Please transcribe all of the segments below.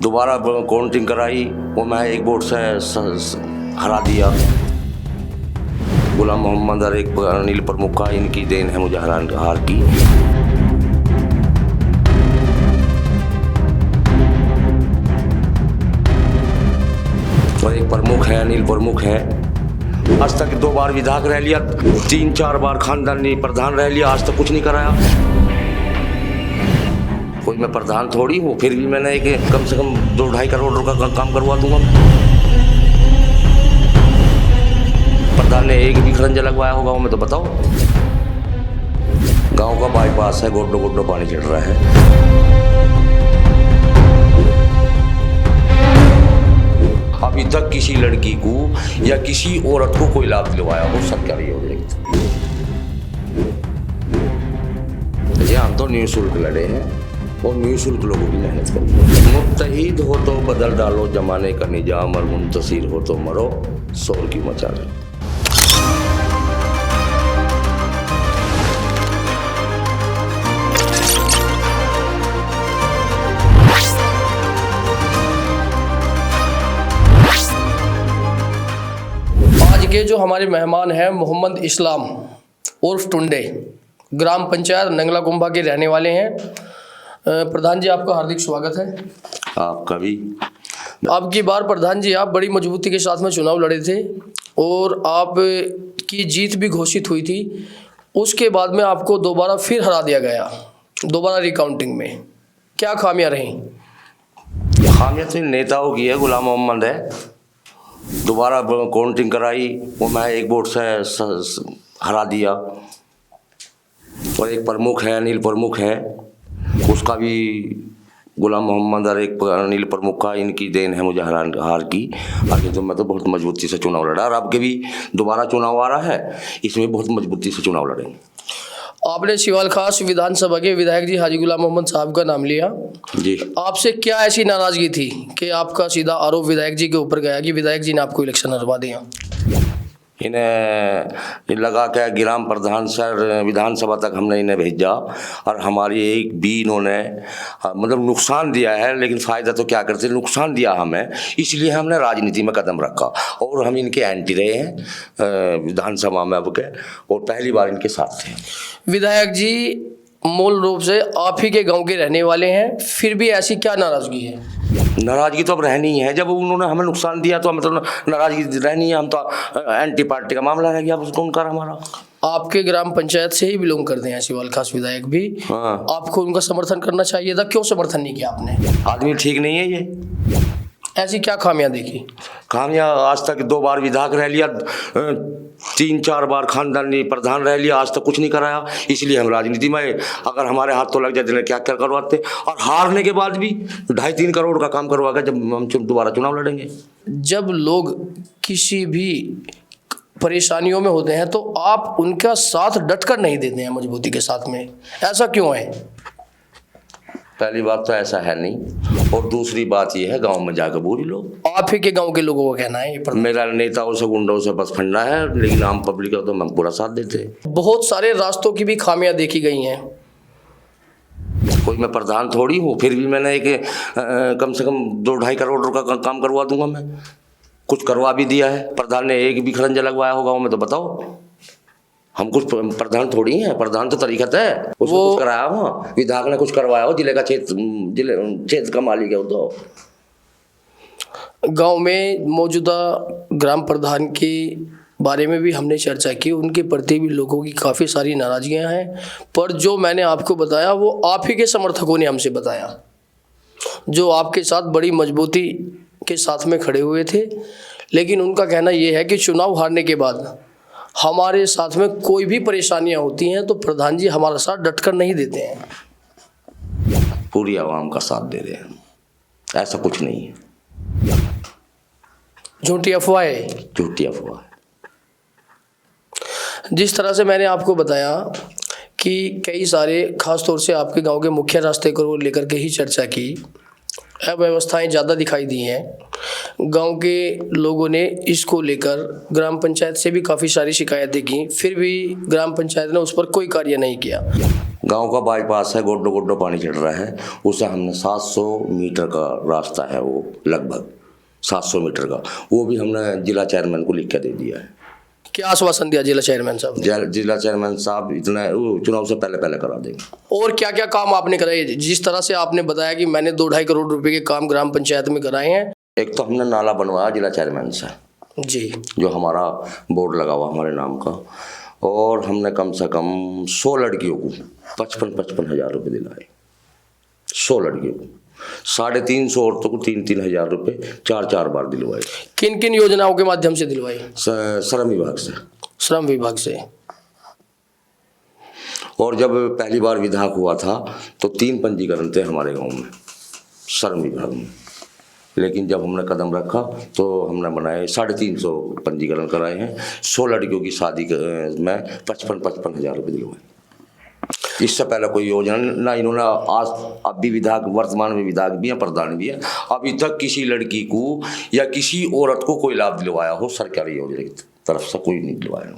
दोबारा काउंटिंग कराई, वो मैं एक वोट से हरा दिया। गुलाम मोहम्मद और एक अनिल प्रमुख का, इनकी देन है मुझे हार की। और एक प्रमुख है, अनिल प्रमुख है, आज तक 2 बार विधायक रह लिया, 3-4 बार खानदानी प्रधान रह लिया, आज तक कुछ नहीं कराया। कोई मैं प्रधान थोड़ी हूँ, फिर भी मैंने एक कम से कम 2-2.5 करोड़ का काम करवा दूंगा। प्रधान ने एक भी खरंजा लगवाया होगा वो में तो बताओ। गांव का बाईपास है, गोड्डो गोड्डो पानी चढ़ रहा है। अभी तक किसी लड़की को या किसी औरत को कोई लाभ दिलवाया हो सकता नहीं हो ये। हम तो निःशुल्क लड़े हैं और निःशुल्क लोगों की मेहनत करें। मुत्तहिद हो तो बदल डालो जमाने का निजाम, और मुंतसिर हो तो मरो शोर की मचा रहे। के जो हमारे मेहमान हैं मोहम्मद इस्लाम उर्फ टुंडे, ग्राम पंचायत नंगला कुंभा के रहने वाले हैं। प्रधान जी, आपका हार्दिक स्वागत है। आपका भी। अब की बार प्रधान जी आप बड़ी मजबूती के साथ में चुनाव लड़े थे और आप की जीत भी घोषित हुई थी। उसके बाद में आपको दोबारा फिर हरा दिया गया, दोबारा रिकाउंटिंग में। क्या खामियां रहीं? खामियां तो नेताओं की है, गुलाम मोहम्मद है। दोबारा काउंटिंग कराई, वो मैं एक वोट से हरा दिया। और एक प्रमुख है, अनिल प्रमुख है, उसका भी गुलाम मोहम्मद और एक अनिल प्रमुख का, इनकी देन है मुझे हार की। आगे तो मैं तो बहुत मजबूती से चुनाव लड़ा, और अब के भी दोबारा चुनाव आ रहा है, इसमें बहुत मजबूती से चुनाव लड़ेंगे। आपने सिवाल खास विधानसभा के विधायक जी हाजी गुलाम मोहम्मद साहब का नाम लिया जी। आपसे क्या ऐसी नाराजगी थी कि आपका सीधा आरोप विधायक जी के ऊपर गया कि विधायक जी ने आपको इलेक्शन हरवा दिया? इन्हें लगा क्या ग्राम प्रधान सर विधानसभा तक हमने इन्हें भेजा, और हमारी एक भी इन्होंने मतलब नुकसान दिया है, लेकिन फ़ायदा तो क्या करते, नुकसान दिया हमें, इसलिए हमने राजनीति में कदम रखा और हम इनके एंटी रहे हैं विधानसभा में अब के, और पहली बार इनके साथ थे। विधायक जी मूल रूप से आप ही के गांव के रहने वाले हैं, फिर भी ऐसी क्या नाराजगी है? नाराजगी तो अब रहनी है, जब उन्होंने हमें नुकसान दिया तो हमें तो नाराजगी रहनी है। हम तो एंटी पार्टी का मामला रह गया अब उसको उनका हमारा। आपके ग्राम पंचायत से ही बिलोंग करते हैं सिवाल खास विधायक भी। हाँ। आपको उनका समर्थन करना चाहिए था, क्यों समर्थन नहीं किया आपने? आदमी ठीक नहीं है ये। ऐसी क्या खामियां देखी? खामियां, आज तक 2 बार विधायक रह लिया, 3-4 बार खानदानी प्रधान रह लिया, आज तक कुछ नहीं कराया, इसलिए हम राजनीति में। अगर हमारे हाथ तो लग जाते क्या क्या करवाते, और हारने के बाद भी 2.5-3 करोड़ का काम करवा कर जब हम दोबारा चुनाव लड़ेंगे। जब लोग किसी भी परेशानियों में होते हैं तो आप उनका साथ डटकर नहीं देते हैं मजबूती के साथ में, ऐसा क्यों है? पहली बात तो ऐसा है नहीं, और दूसरी बात यह है गांव में जाकर बोली लो। आप ही के गांव के लोगों का कहना है ये। मेरा नेताओं से गुंडों से बस फंडा है, लेकिन आम पब्लिक का तो हम पूरा साथ देते हैं। बहुत सारे रास्तों की भी खामियां देखी गई हैं। कोई मैं प्रधान थोड़ी हूँ, फिर भी मैंने एक कम से कम 2-2.5 करोड़ का काम करवा दूंगा। मैं कुछ करवा भी दिया है। प्रधान ने एक भी खरंजा लगवाया होगा वो में तो बताओ। हम कुछ प्रधान थोड़ी हैं, प्रधान तो तरीकत है, उसको कुछ कराया हो, विधायक ने कुछ करवाया हो, जिले का क्षेत्र का मालिक है वो। तो गांव में मौजूदा ग्राम प्रधान के बारे में भी हमने चर्चा की, उनके प्रति भी लोगों की काफ़ी सारी नाराजगियां हैं, पर जो मैंने आपको बताया वो आप ही के समर्थकों ने हमसे बताया, जो आपके साथ बड़ी मजबूती के साथ में खड़े हुए थे। लेकिन उनका कहना ये है कि चुनाव हारने के बाद हमारे साथ में कोई भी परेशानियां होती हैं तो प्रधान जी हमारा साथ डटकर नहीं देते हैं। पूरी आवाम का साथ दे रहे हैं, ऐसा कुछ नहीं है। झूठी अफवाह है। झूठी अफवाह है। जिस तरह से मैंने आपको बताया कि कई सारे, खास तौर से आपके गांव के मुख्य रास्ते को लेकर के ही चर्चा की, अव्यवस्थाएं ज़्यादा दिखाई दी हैं। गांव के लोगों ने इसको लेकर ग्राम पंचायत से भी काफ़ी सारी शिकायतें की, फिर भी ग्राम पंचायत ने उस पर कोई कार्य नहीं किया। गांव का बाईपास है, गोड्डो गोड्डो पानी चढ़ रहा है, उसे हमने 700 मीटर का रास्ता है, वो लगभग 700 मीटर का, वो भी हमने जिला चेयरमैन को लिख के दे दिया है। क्या आश्वासन दिया जिला चेयरमैन साहब? जिला चेयरमैन साहब इतना वो चुनाव से पहले पहले करा देंगे। और क्या क्या काम आपने कराए? जिस तरह से आपने बताया कि मैंने 2-2.5 करोड़ रुपए के काम ग्राम पंचायत में कराए हैं। एक तो हमने नाला बनवाया जिला चेयरमैन से, जी, जो हमारा बोर्ड लगा हुआ हमारे नाम का, और हमने कम से कम 100 लड़कियों को 55-55 हज़ार रुपये दिलाए। 100 लड़कियों को 350 औरतों को 3-3 हज़ार रुपये 4-4 बार दिलवाए। किन किन योजनाओं के माध्यम से दिलवाई? श्रम विभाग से। श्रम विभाग से। और जब पहली बार विधायक हुआ था तो 3 पंजीकरण थे हमारे गांव में श्रम विभाग में, लेकिन जब हमने कदम रखा तो हमने बनाए 350 पंजीकरण कराए हैं। 100 लड़कियों की शादी में 55-55 हज़ार रुपये दिलवाए। इससे पहले कोई योजना ना इन्होंने आज, अब भी विधायक, वर्तमान में विधायक भी हैं, प्रधान भी हैं, अभी तक किसी लड़की को या किसी औरत को कोई लाभ दिलवाया हो सरकारी योजना की तरफ से कोई नहीं दिलवाया।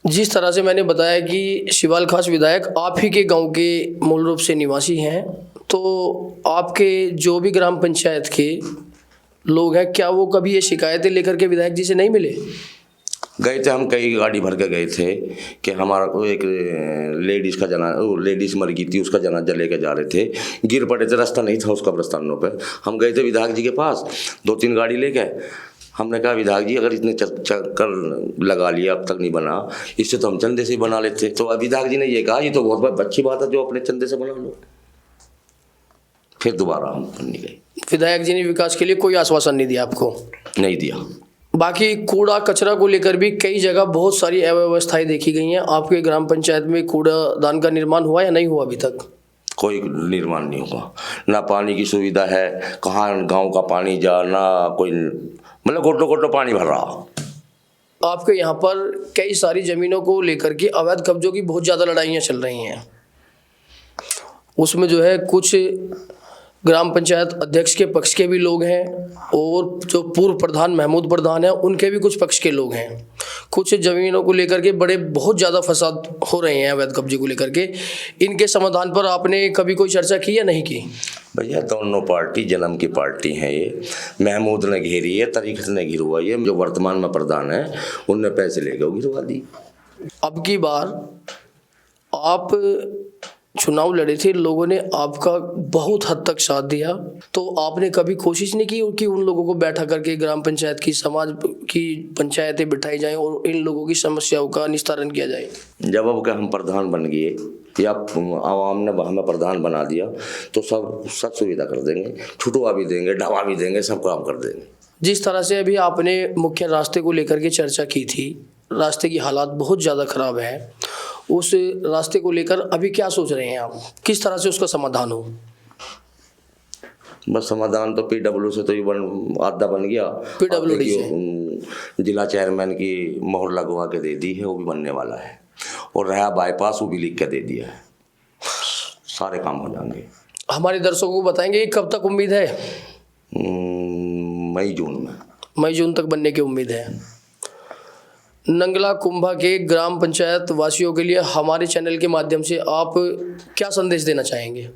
जिस तरह से मैंने बताया कि शिवाल खास विधायक आप ही के गांव के मूल रूप से निवासी हैं, तो आपके जो भी ग्राम पंचायत के लोग हैं, क्या वो कभी ये शिकायतें लेकर के विधायक जी से नहीं मिले? गए थे हम, कई गाड़ी भर के गए थे कि हमारा एक लेडीज़ का लेडीज़ मर गई थी, उसका जनाजा लेके जा रहे थे, गिर पड़े थे, रास्ता नहीं था उसका कब्रिस्तानों पे। हम गए थे विधायक जी के पास 2-3 गाड़ी लेके। हमने कहा विधायक जी अगर इतने चक्कर लगा लिया अब तक नहीं बना, इससे तो हम चंदे से ही बना लेते। तो विधायक जी ने ये कहा ये तो बहुत अच्छी बात है जो अपने चंदे से बना लो। फिर दोबारा हम नहीं गए। विधायक जी ने विकास के लिए कोई आश्वासन नहीं दिया आपको? नहीं दिया। बाकी कूड़ा कचरा को लेकर भी कई जगह बहुत सारी अव्यवस्थाएं देखी गई हैं। आपके ग्राम पंचायत में कूड़ादान का निर्माण हुआ या नहीं हुआ अभी तक? कोई निर्माण नहीं हुआ, ना पानी की सुविधा है, कहाँ गांव का पानी जा, ना कोई, मतलब गोटो गोटो पानी भर रहा। आपके यहाँ पर कई सारी जमीनों को लेकर के अवैध कब्जों की बहुत ज़्यादा लड़ाइयाँ चल रही हैं। उसमें जो है कुछ ग्राम पंचायत अध्यक्ष के पक्ष के भी लोग हैं और जो पूर्व प्रधान महमूद प्रधान हैं उनके भी कुछ पक्ष के लोग हैं। कुछ जमीनों को लेकर के बहुत ज़्यादा फसाद हो रहे हैं अवैध कब्जे को लेकर के। इनके समाधान पर आपने कभी कोई चर्चा की या नहीं की? भैया दोनों पार्टी जन्म की पार्टी है। ये महमूद ने घेरी है, तरीक़त ने घिरवा, ये जो वर्तमान में प्रधान है उनने पैसे लेकर घिरवा दी। अब की बार आप चुनाव लड़े थे, लोगों ने आपका बहुत हद तक साथ दिया, तो आपने कभी कोशिश नहीं की कि उन लोगों को बैठा करके ग्राम पंचायत की, समाज की पंचायतें बिठाई जाएं और इन लोगों की समस्याओं का निस्तारण किया जाए? जब अब हम प्रधान बन गए या आवाम ने हमें प्रधान बना दिया तो सब सुविधा कर देंगे, छुटवा भी देंगे, ढाबा भी देंगे, सब काम कर देंगे। जिस तरह से अभी आपने मुख्य रास्ते को लेकर के चर्चा की थी, रास्ते की हालात बहुत ज़्यादा ख़राब है, उस रास्ते को लेकर अभी क्या सोच रहे हैं आप? किस तरह से उसका समाधान हो? बस समाधान तो PW से तो ये आधा बन गया, PWD से जिला चेयरमैन की मोहर लगवा के दे दी है, वो भी बनने वाला है, और रहा बाईपास वो भी लिख के दे दिया है, सारे काम हो जाएंगे। हमारे दर्शकों को बताएंगे कि कब तक उम्मीद है? मई जून में, मई जून तक बनने की उम्मीद है। नंगला कुंभा के ग्राम पंचायत वासियों के लिए हमारे चैनल के माध्यम से आप क्या संदेश देना चाहेंगे?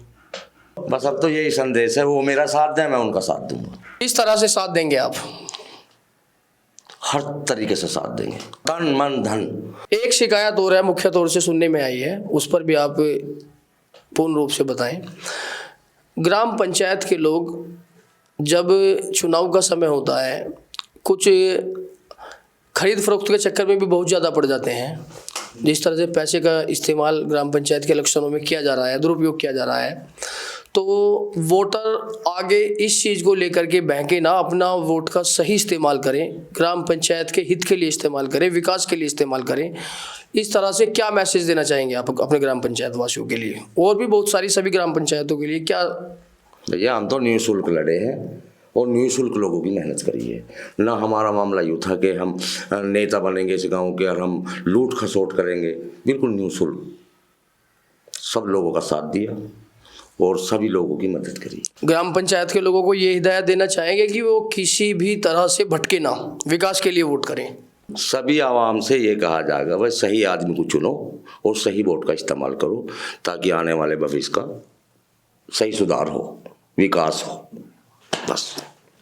बस अब तो यही संदेश है, वो मेरा साथ दें, मैं उनका साथ दूंगा। इस तरह से साथ देंगे आप? हर तरीके से साथ देंगे, तन मन धन। एक शिकायत और है, मुख्य तौर से सुनने में आई है, उस पर भी आप पूर्ण रूप से बताएं। ग्राम पंचायत के लोग जब चुनाव का समय होता है, कुछ खरीद फरोख्त के चक्कर में भी बहुत ज़्यादा पड़ जाते हैं। जिस तरह से पैसे का इस्तेमाल ग्राम पंचायत के इलेक्शनों में किया जा रहा है, दुरुपयोग किया जा रहा है, तो वोटर आगे इस चीज़ को लेकर के बहके ना अपना वोट का सही इस्तेमाल करें, ग्राम पंचायत के हित के लिए इस्तेमाल करें, विकास के लिए इस्तेमाल करें। इस तरह से क्या मैसेज देना चाहेंगे आप अपने ग्राम पंचायत वासियों के लिए और भी बहुत सारी सभी ग्राम पंचायतों के लिए? क्या भैया, हम तो निःशुल्क लड़े हैं और निःशुल्क लोगों की मेहनत करी है ना। हमारा मामला यूँ था कि हम नेता बनेंगे इस गांव के और हम लूट खसोट करेंगे, बिल्कुल निःशुल्क सब लोगों का साथ दिया और सभी लोगों की मदद करी। ग्राम पंचायत के लोगों को ये हिदायत देना चाहेंगे कि वो किसी भी तरह से भटके ना, विकास के लिए वोट करें। सभी आवाम से ये कहा जाएगा भाई सही आदमी को चुनो और सही वोट का इस्तेमाल करो, ताकि आने वाले भविष्य का सही सुधार हो, विकास हो। बस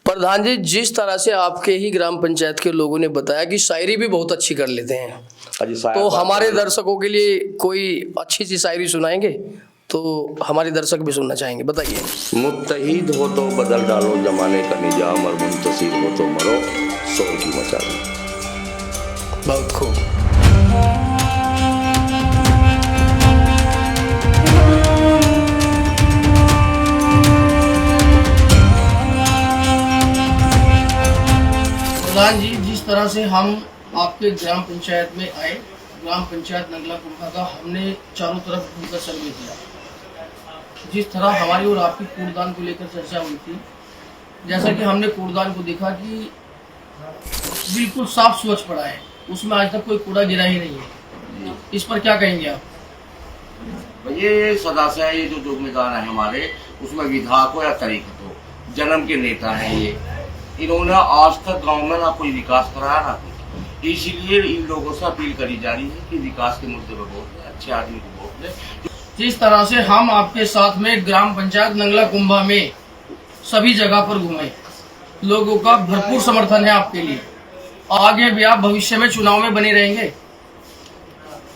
प्रधान जी, जिस तरह से आपके ही ग्राम पंचायत के लोगों ने बताया कि शायरी भी बहुत अच्छी कर लेते हैं, तो हमारे दर्शकों के लिए कोई अच्छी सी शायरी सुनाएंगे तो हमारे दर्शक भी सुनना चाहेंगे, बताइए। मुत्तहिद हो तो बदल डालो जमाने का निजाम, और मुंतसिर हो तो मरो शोर की मचा दो। बहुत खूब। प्रधान जी, जिस तरह से हम आपके ग्राम पंचायत में आए, ग्राम पंचायत नंगला कुंभा का हमने चारों तरफ घूमकर सर्वे किया। जिस तरह हमारी और आपकी कूड़दान को लेकर चर्चा हुई थी, जैसा कि हमने कूड़दान को देखा कि बिल्कुल साफ स्वच्छ पड़ा है, उसमें आज तक कोई कूड़ा गिरा ही नहीं है। इस पर क्या कहेंगे आप? ये सदा से ये जो जुम्मेदार है हमारे, उसमें विधायक हो या तरीकत हो, जन्म के नेता हैं ये, इन्होंने आज तक गांव में ना कोई विकास कराया ना कुछ। इसीलिए इन लोगों से अपील करी जा रही है कि विकास के मुद्दे पर वोट दें, अच्छे आदमी को वोट दें। जिस तरह से हम आपके साथ में ग्राम पंचायत नंगला कुंभा में सभी जगह पर घूमे, लोगों का भरपूर समर्थन है आपके लिए। आगे भी आप भविष्य में चुनाव में बने रहेंगे?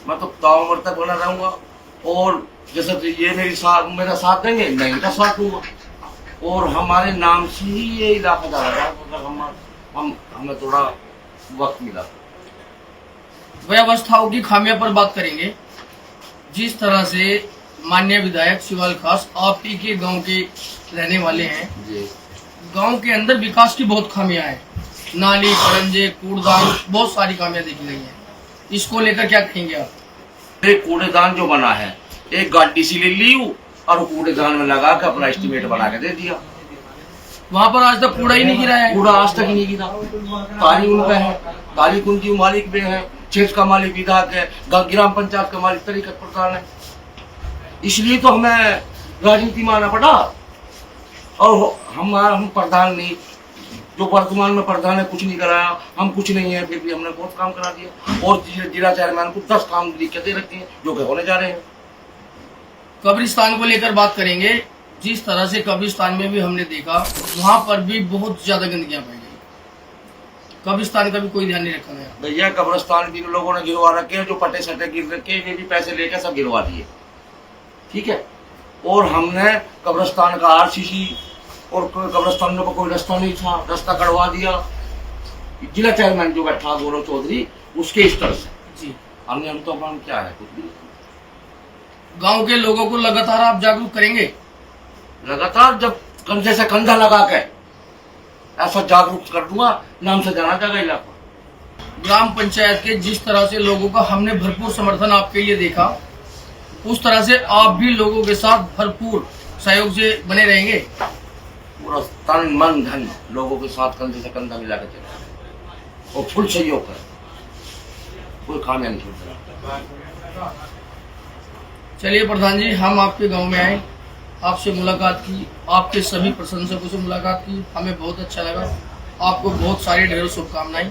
मैं तो ताव उम्र तक बना रहूंगा, और जैसे ये मेरा साथ देंगे, मैं इनका साथ दूंगा, और हमारे नाम से ही ये इलाका जा रहा है। मतलब हमें थोड़ा वक्त मिला। व्यवस्थाओं की खामियों पर बात करेंगे। जिस तरह से माननीय विधायक शिवाल खास आप ही के गांव के रहने वाले हैं, गांव के अंदर विकास की बहुत खामियां हैं, नाली, खड़ंजे, कूड़दान, बहुत सारी खामियां देखी गई हैं। इसको लेकर क्या कहेंगे आप? एक कूड़ेदान जो बना है, एक गाड़ी सी ले ली और कूड़ेदान में लगा के अपना एस्टिमेट बना के दे दिया। वहाँ पर आज तक कूड़ा ही नहीं गिरा है। कूड़ा आज तक ही नहीं गिरा। ताली उनका है, ताली उनकी मालिक भी है, क्षेत्र का मालिक विधायक है, ग्राम पंचायत का मालिक तरीकत प्रधान है। इसलिए तो हमें राजनीति में आना पड़ा। और हम प्रधान नहीं, जो वर्तमान में प्रधान है, कुछ नहीं कराया, हम कुछ नहीं है, फिर भी हमने बहुत काम करा दिया। और जिला चेयरमैन को 10 काम लिख के दे रखे हैं जो कि होने जा रहे हैं। कब्रिस्तान को लेकर बात करेंगे। जिस तरह से कब्रिस्तान में भी हमने देखा, वहाँ पर भी बहुत ज्यादा गंदगियां पाई गई। कब्रिस्तान का भी कोई ध्यान नहीं रखा गया। भैया कब्रिस्तान भी लोगों ने गिरवा रखे हैं, जो पट्टे सट्टे गिर रखे हैं, वे भी पैसे लेकर सब गिरवा दिए। ठीक है, और हमने कब्रिस्तान का RCC और कब्रिस्तान में कोई रास्ता नहीं था, रास्ता कटवा दिया। जिला चेयरमैन जो बैठा गौरव चौधरी, उसके स्तर से जी हमने, हम तो अपना क्या है, कुछ भी। गांव के लोगों को लगातार आप जागरूक करेंगे? लगातार जब कंधे से कंधा लगा के ऐसा जागरूक कर दूंगा, नाम से जाना जाएगा इलाका। ग्राम पंचायत के जिस तरह से लोगों का हमने भरपूर समर्थन आपके लिए देखा, उस तरह से आप भी लोगों के साथ भरपूर सहयोग से बने रहेंगे? पूरा तन मन धन लोगों के साथ कंधे से कंधा मिला के चलेगा और फुल सहयोग कर, कोई काम नहीं छोड़ता। चलिए प्रधान जी, हम आपके गांव में आए, आपसे मुलाकात की, आपके सभी प्रशंसकों से मुलाकात की, हमें बहुत अच्छा लगा। आपको बहुत सारी ढेरों शुभकामनाएं।